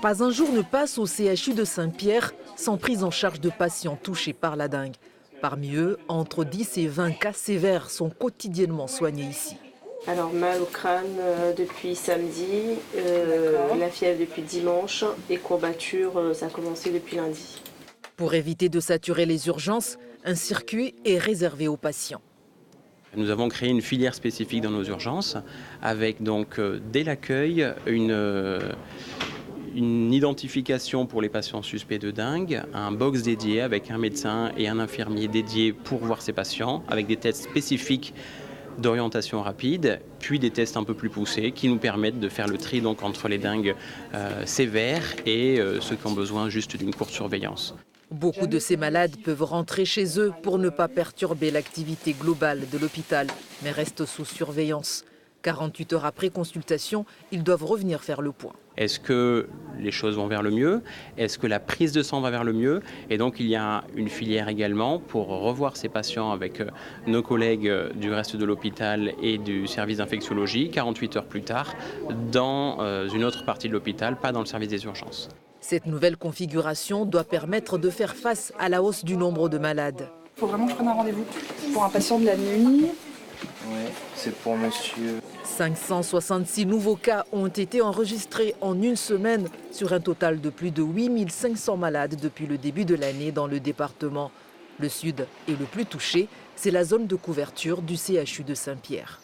Pas un jour ne passe au CHU de Saint-Pierre sans prise en charge de patients touchés par la dengue. Parmi eux, entre 10 et 20 cas sévères sont quotidiennement soignés ici. Alors mal au crâne depuis samedi, la fièvre depuis dimanche et courbatures, ça a commencé depuis lundi. Pour éviter de saturer les urgences, un circuit est réservé aux patients. Nous avons créé une filière spécifique dans nos urgences avec donc dès l'accueil une identification pour les patients suspects de dengue, un box dédié avec un médecin et un infirmier dédié pour voir ces patients, avec des tests spécifiques d'orientation rapide, puis des tests un peu plus poussés qui nous permettent de faire le tri donc entre les dengues sévères et ceux qui ont besoin juste d'une courte surveillance. Beaucoup de ces malades peuvent rentrer chez eux pour ne pas perturber l'activité globale de l'hôpital, mais restent sous surveillance. 48 heures après consultation, ils doivent revenir faire le point. Est-ce que les choses vont vers le mieux? Est-ce que la prise de sang va vers le mieux? Et donc il y a une filière également pour revoir ces patients avec nos collègues du reste de l'hôpital et du service d'infectiologie 48 heures plus tard dans une autre partie de l'hôpital, pas dans le service des urgences. Cette nouvelle configuration doit permettre de faire face à la hausse du nombre de malades. Il faut vraiment que je prenne un rendez-vous pour un patient de la nuit. Oui, c'est pour monsieur. 566 nouveaux cas ont été enregistrés en une semaine sur un total de plus de 8500 malades depuis le début de l'année dans le département. Le sud est le plus touché, c'est la zone de couverture du CHU de Saint-Pierre.